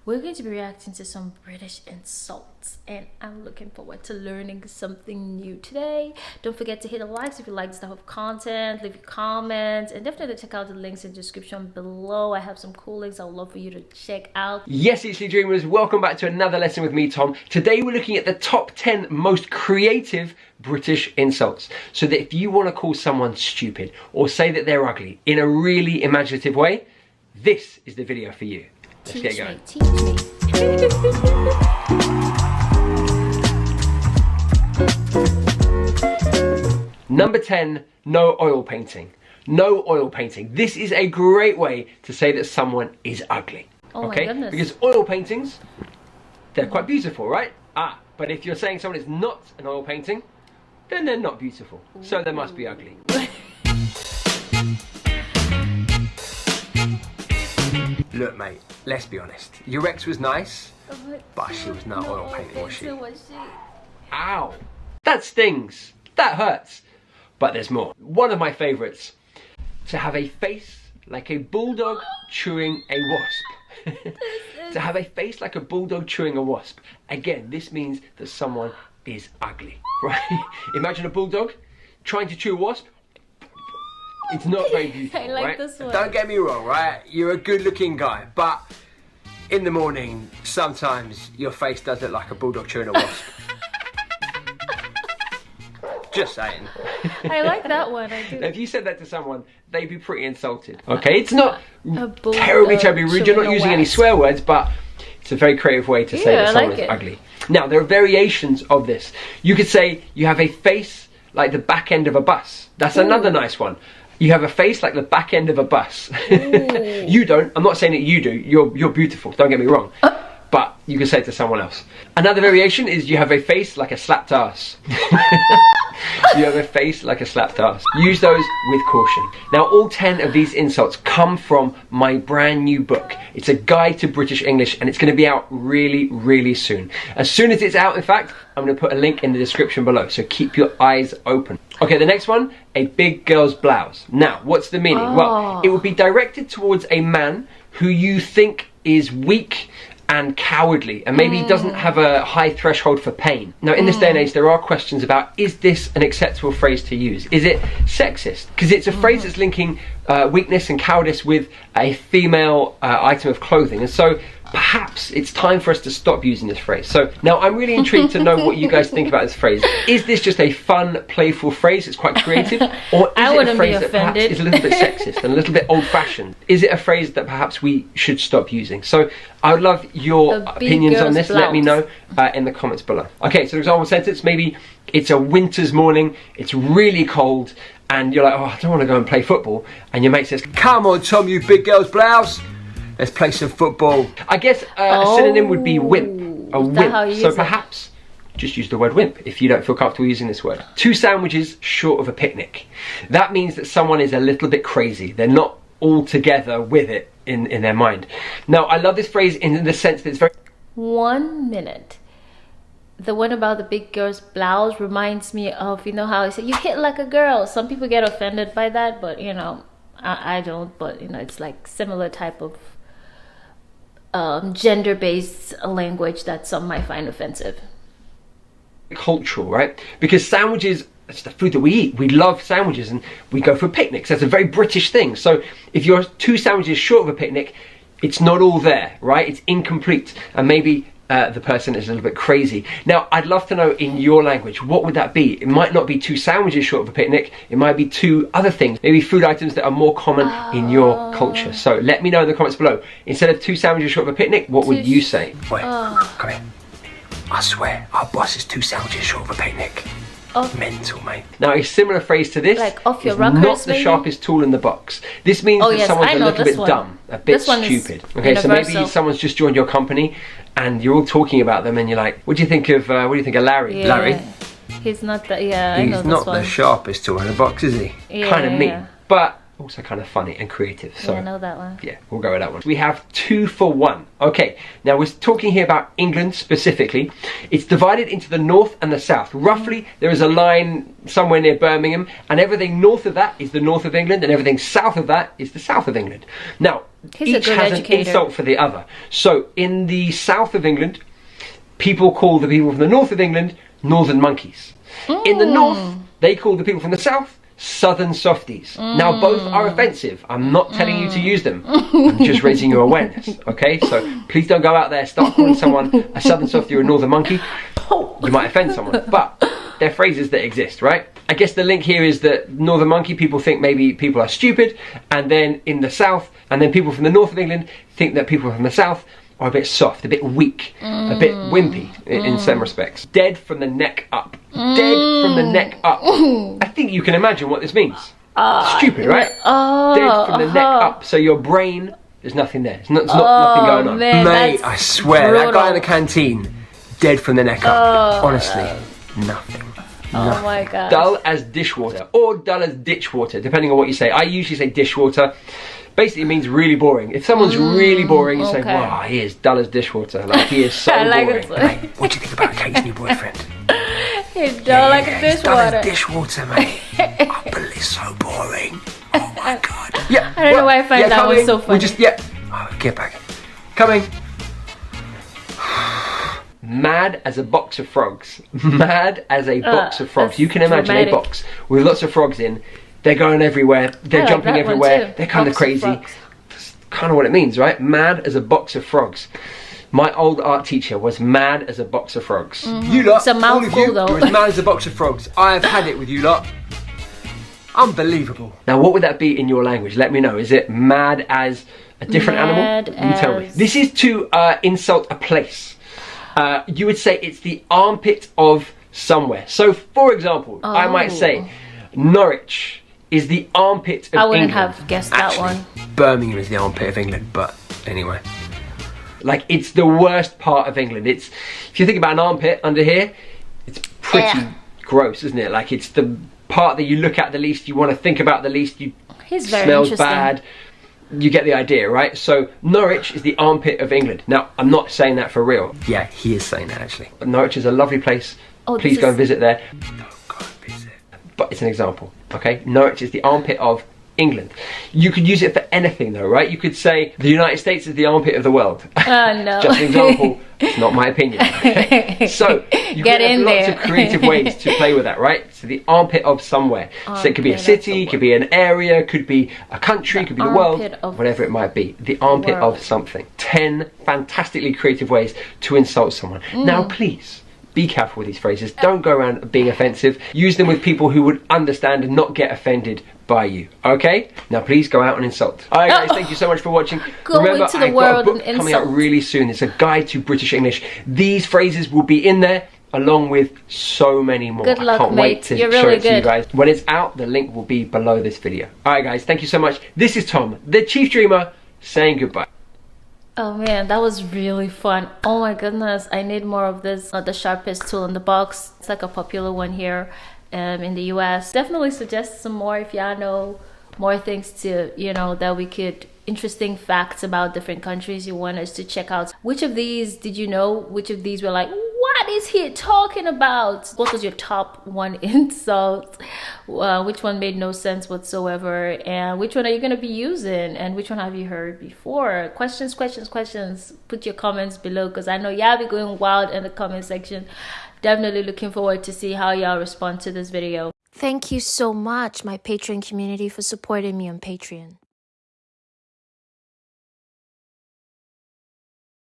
we're going to be reacting to some British insults, and I'm looking forward to learning something new today. Don't forget to hit the likes if you like this type of content, leave your comments, and definitely check out the links in the description below. I have some cool links I would love for you to check out. Yes, it's your dreamers. Welcome back to another lesson with me, Tom. Today we're looking at the top 10 most creative British insults. So that if you want to call someone stupid or say that they're ugly in a really imaginative way, this is the video for you. Let's get going. Teach me. Number 10, no oil painting. No oil painting. This is a great way to say that someone is ugly. Oh okay? My goodness. Because oil paintings, they're quite beautiful, right? But if you're saying someone is not an oil painting, then they're not beautiful. So they must be ugly. Look, mate, let's be honest. Your ex was nice, but she was not oil painting, was she? Ow! That stings. That hurts. But there's more. One of my favourites. To have a face like a bulldog chewing a wasp. To have a face like a bulldog chewing a wasp. Again, this means that someone is ugly, right? Imagine a bulldog trying to chew a wasp. It's not very beautiful, I like right? this one. Don't get me wrong, right? You're a good-looking guy, but in the morning, sometimes your face does look like a bulldog chewing a wasp. Just saying. I like that one. I do. Now, if you said that to someone, they'd be pretty insulted. Okay, it's not terribly rude. You're not using any swear words, but it's a very creative way to say that someone is ugly. Now, there are variations of this. You could say you have a face like the back end of a bus. That's another nice one. You have a face like the back end of a bus. You don't. I'm not saying that you do. You're beautiful. Don't get me wrong. But you can say it to someone else. Another variation is you have a face like a slapped ass. You have a face like a slapped ass. Use those with caution. Now, all 10 of these insults come from my brand new book. It's a guide to British English, and it's going to be out really soon. As soon as it's out, in fact, I'm going to put a link in the description below, so keep your eyes open. Okay, the next one, a big girl's blouse. Now, what's the meaning? Well, it would be directed towards a man who you think is weak and cowardly, and maybe doesn't have a high threshold for pain. Now, in this day and age, there are questions about, is this an acceptable phrase to use? Is it sexist? Because it's a phrase that's linking weakness and cowardice with a female item of clothing, and so perhaps it's time for us to stop using this phrase. So now I'm really intrigued to know what you guys think about this phrase. Is this just a fun, playful phrase? It's quite creative, or is it a phrase that perhaps is a little bit sexist and a little bit old-fashioned? Is it a phrase that perhaps we should stop using? So I would love your opinions on this. Let me know in the comments below. Okay, so example sentence, maybe it's a winter's morning, it's really cold, and you're like, oh, I don't want to go and play football. And your mate says, come on, Tom, you big girl's blouse. Let's play some football. I guess a synonym would be wimp. A wimp. So perhaps just use the word wimp if you don't feel comfortable using this word. 2 sandwiches short of a picnic. That means that someone is a little bit crazy. They're not all together with it in their mind. Now, I love this phrase in the sense that it's very... 1 minute. The one about the big girl's blouse reminds me of, you know how I say, you hit like a girl. Some people get offended by that, but, you know, I don't. But, you know, it's like similar type of gender-based language that some might find offensive. Cultural, right? Because sandwiches, it's the food that we eat. We love sandwiches and we go for picnics. That's a very British thing. So if you're 2 sandwiches short of a picnic, it's not all there, right? It's incomplete, and maybe the person is a little bit crazy. Now, I'd love to know in your language, what would that be? It might not be 2 sandwiches short of a picnic. It might be 2 other things, maybe food items that are more common in your culture. So let me know in the comments below. Instead of 2 sandwiches short of a picnic, what would you say? Wait, come here. I swear, our boss is 2 sandwiches short of a picnic. Mental, mate. Now, a similar phrase to this, like off your rockers, not the sharpest tool in the box. This means that someone's a little bit dumb, a bit stupid. Okay, so maybe someone's just joined your company and you're all talking about them and you're like, what do you think of Larry? Yeah. Larry? He's not the, He's not the sharpest tool in the box, is he? Yeah, kind of mean. But also kind of funny and creative. So yeah, I know that one. Yeah, we'll go with that one. We have 2 for 1. Okay, now we're talking here about England specifically. It's divided into the north and the south. Roughly, there is a line somewhere near Birmingham, and everything north of that is the north of England, and everything south of that is the south of England. Now, each has an insult for the other. So, in the south of England, people call the people from the north of England northern monkeys. In the north, they call the people from the south southern softies. Now both are offensive. I'm not telling you to use them. I'm just raising your awareness. Okay, so please don't go out there, start calling someone a southern softie or a northern monkey. You might offend someone, but they're phrases that exist, right? I guess the link here is that northern monkey people think maybe people are stupid, and then in the south, and then people from the north of England think that people from the south are a bit soft, a bit weak, a bit wimpy in some respects. Dead from the neck up. Dead from the neck up. I think you can imagine what this means. Stupid, right? Dead from the neck up. So your brain, there's nothing there. There's nothing going on. Man, mate, I swear, brutal. That guy in the canteen, dead from the neck up. Honestly, nothing. Oh my god. Dull as dishwater, or dull as ditchwater, depending on what you say. I usually say dishwater. Basically, it means really boring. If someone's really boring, you say, wow, he is dull as dishwater. Like, he is so boring. Hey, what do you think about Kate's new boyfriend? He's dull like a dishwater. He's dull as dishwater, mate. Oh, but it's so boring. Oh my god. Yeah. I don't know why I find that one so funny. Oh, get back. Coming. Mad as a box of frogs. Mad as a box of frogs. You can imagine a box with lots of frogs in. They're going everywhere. They're jumping everywhere. They're kind of crazy. That's kind of what it means, right? Mad as a box of frogs. My old art teacher was mad as a box of frogs. You lot, it's a mouthful, all of you, you're as mad as a box of frogs. I have had it with you lot. Unbelievable. Now, what would that be in your language? Let me know. Is it mad as a different animal? You tell me. This is to insult a place. You would say it's the armpit of somewhere. So, for example, I might say Norwich is the armpit of England. I wouldn't have guessed that one. Birmingham is the armpit of England, but anyway. Like, it's the worst part of England. It's, if you think about an armpit under here, it's pretty gross, isn't it? Like, it's the part that you look at the least, you want to think about the least, smells bad. You get the idea, right? So, Norwich is the armpit of England. Now, I'm not saying that for real. Yeah, he is saying that, actually. Norwich is a lovely place. Please go and visit there. But it's an example, okay? Norwich is the armpit of England. You could use it for anything though, right? You could say the United States is the armpit of the world. No. Just an example. It's not my opinion. Okay? So you can have lots of creative ways to play with that, right? So the armpit of somewhere. So it could be a city, it could be an area, could be a country, could be the world, whatever it might be. The armpit of something. 10 fantastically creative ways to insult someone. Now please, be careful with these phrases. Don't go around being offensive. Use them with people who would understand and not get offended by you. Okay? Now please go out and insult. Alright guys, thank you so much for watching. Remember, I've got a book coming out really soon. It's a guide to British English. These phrases will be in there along with so many more. Good luck, I can't wait to show it to you guys. When it's out, the link will be below this video. Alright guys, thank you so much. This is Tom, the Chief Dreamer, saying goodbye. Oh man, that was really fun. Oh my goodness, I need more of this. The sharpest tool in the box. It's like a popular one here in the US. Definitely suggest some more if y'all know more things to, you know, that we could, interesting facts about different countries you want us to check out. Which of these did you know? Which of these were like, what is he talking about? What was your top one insult? Which one made no sense whatsoever? And which one are you going to be using? And which one have you heard before? Questions. Put your comments below, because I know y'all be going wild in the comment section. Definitely looking forward to see how y'all respond to this video. Thank you so much, my Patreon community, for supporting me on Patreon.